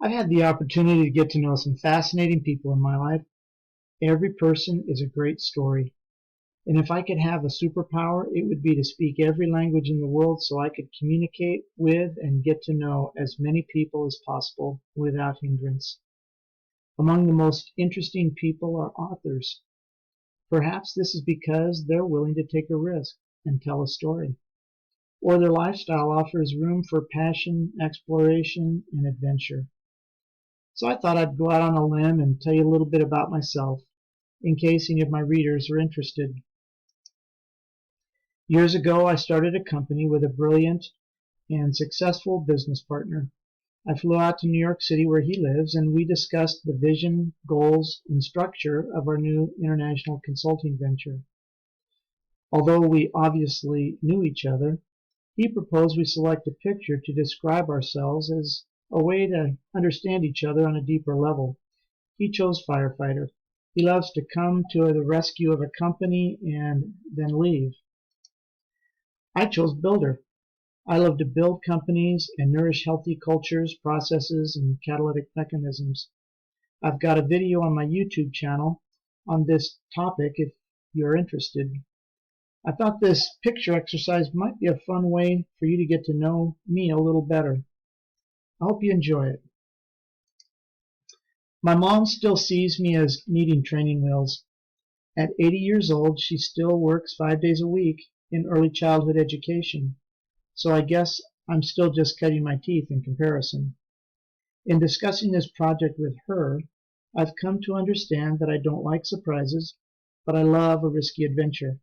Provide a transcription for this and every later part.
I've had the opportunity to get to know some fascinating people in my life. Every person is a great story. And if I could have a superpower, it would be to speak every language in the world so I could communicate with and get to know as many people as possible without hindrance. Among the most interesting people are authors. Perhaps this is because they're willing to take a risk and tell a story, or their lifestyle offers room for passion, exploration, and adventure. So I thought I'd go out on a limb and tell you a little bit about myself, in case any of my readers are interested. Years ago, I started a company with a brilliant and successful business partner. I flew out to New York City where he lives, and we discussed the vision, goals, and structure of our new international consulting venture. Although we obviously knew each other, he proposed we select a picture to describe ourselves as a way to understand each other on a deeper level. He chose firefighter. He loves to come to the rescue of a company and then leave. I chose builder. I love to build companies and nourish healthy cultures, processes, and catalytic mechanisms. I've got a video on my YouTube channel on this topic if you're interested. I thought this picture exercise might be a fun way for you to get to know me a little better. I hope you enjoy it. My mom still sees me as needing training wheels. At 80 years old, she still works 5 days a week in early childhood education, so I guess I'm still just cutting my teeth in comparison. In discussing this project with her, I've come to understand that I don't like surprises, but I love a risky adventure.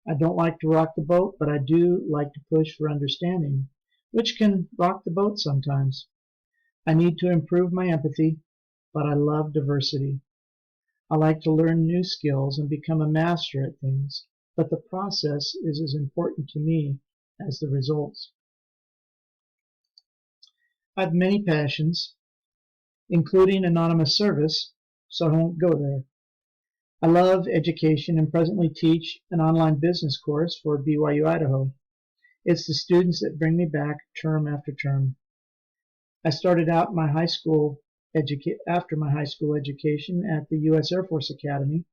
I don't like to rock the boat, but I do like to push for understanding, which can rock the boat sometimes. I need to improve my empathy, but I love diversity. I like to learn new skills and become a master at things, but the process is as important to me as the results. I have many passions, including anonymous service, so I won't go there. I love education and presently teach an online business course for BYU Idaho. It's the students that bring me back term after term. I started out after my high school education at the U.S. Air Force Academy,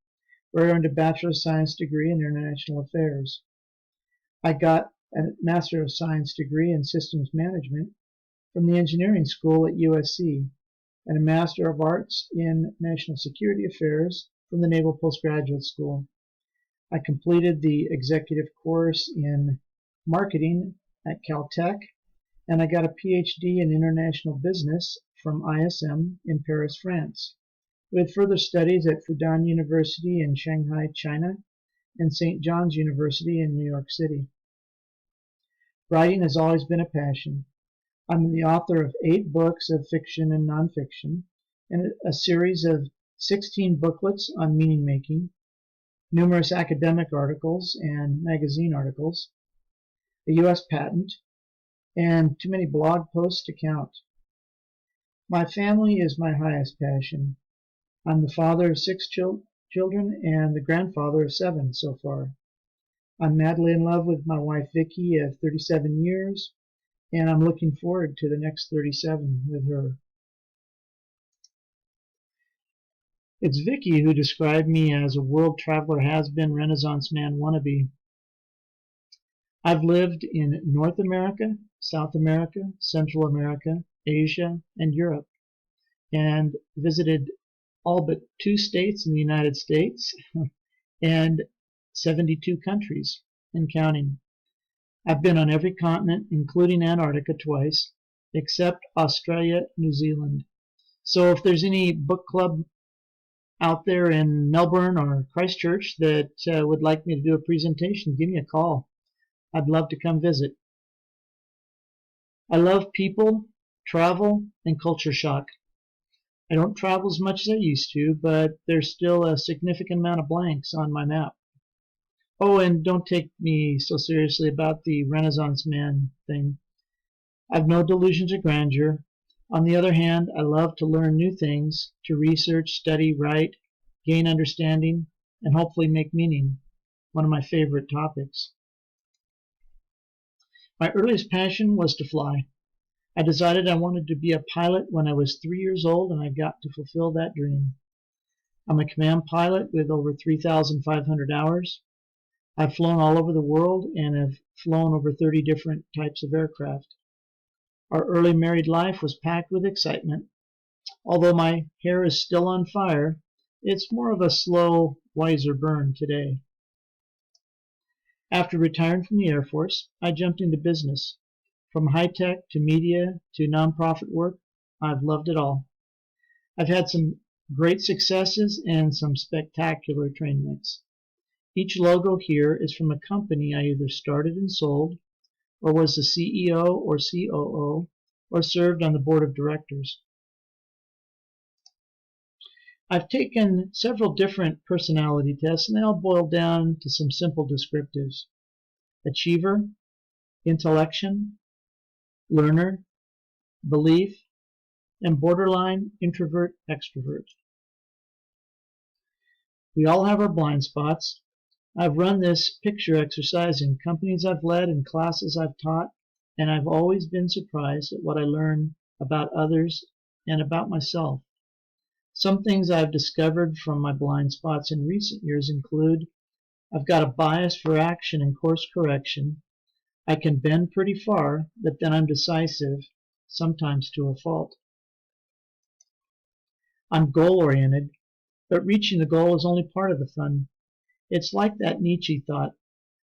where I earned a Bachelor of Science degree in International Affairs. I got a Master of Science degree in Systems Management from the Engineering School at USC, and a Master of Arts in National Security Affairs from the Naval Postgraduate School. I completed the executive course in marketing at Caltech, and I got a PhD in international business from ISM in Paris, France, with further studies at Fudan University in Shanghai, China, and St. John's University in New York City. Writing has always been a passion. I'm the author of 8 books of fiction and nonfiction, and a series of 16 booklets on meaning making, numerous academic articles and magazine articles, a U.S. patent, and too many blog posts to count. My family is my highest passion. I'm the father of 6 children and the grandfather of 7 so far. I'm madly in love with my wife Vicki of 37 years, and I'm looking forward to the next 37 with her. It's Vicki who described me as a world traveler, has-been, Renaissance man wannabe. I've lived in North America, South America, Central America, Asia, and Europe, and visited all but 2 states in the United States and 72 countries and counting. I've been on every continent, including Antarctica twice, except Australia, New Zealand. So if there's any book club out there in Melbourne or Christchurch that would like me to do a presentation, give me a call. I'd love to come visit. I love people, travel, and culture shock. I don't travel as much as I used to, but there's still a significant amount of blanks on my map. Oh, and don't take me so seriously about the Renaissance man thing. I've no delusions of grandeur. On the other hand, I love to learn new things, to research, study, write, gain understanding, and hopefully make meaning. One of my favorite topics. My earliest passion was to fly. I decided I wanted to be a pilot when I was 3 years old, and I got to fulfill that dream. I'm a command pilot with over 3,500 hours. I've flown all over the world and have flown over 30 different types of aircraft. Our early married life was packed with excitement. Although my hair is still on fire, it's more of a slow, wiser burn today. After retiring from the Air Force, I jumped into business. From high-tech to media to nonprofit work, I've loved it all. I've had some great successes and some spectacular train wrecks. Each logo here is from a company I either started and sold, or was the CEO or COO, or served on the board of directors. I've taken several different personality tests, and they all boil down to some simple descriptives: achiever, intellection, learner, belief, and borderline introvert-extrovert. We all have our blind spots. I've run this picture exercise in companies I've led and classes I've taught, and I've always been surprised at what I learn about others and about myself. Some things I've discovered from my blind spots in recent years include: I've got a bias for action and course correction. I can bend pretty far, but then I'm decisive, sometimes to a fault. I'm goal-oriented, but reaching the goal is only part of the fun. It's like that Nietzsche thought: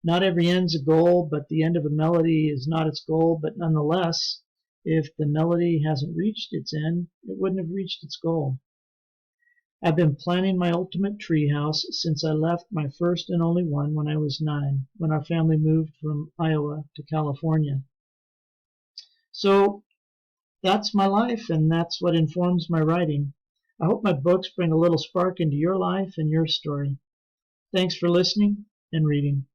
not every end's a goal, but the end of a melody is not its goal, but nonetheless, if the melody hasn't reached its end, it wouldn't have reached its goal. I've been planning my ultimate treehouse since I left my first and only one when I was 9, when our family moved from Iowa to California. So that's my life, and that's what informs my writing. I hope my books bring a little spark into your life and your story. Thanks for listening and reading.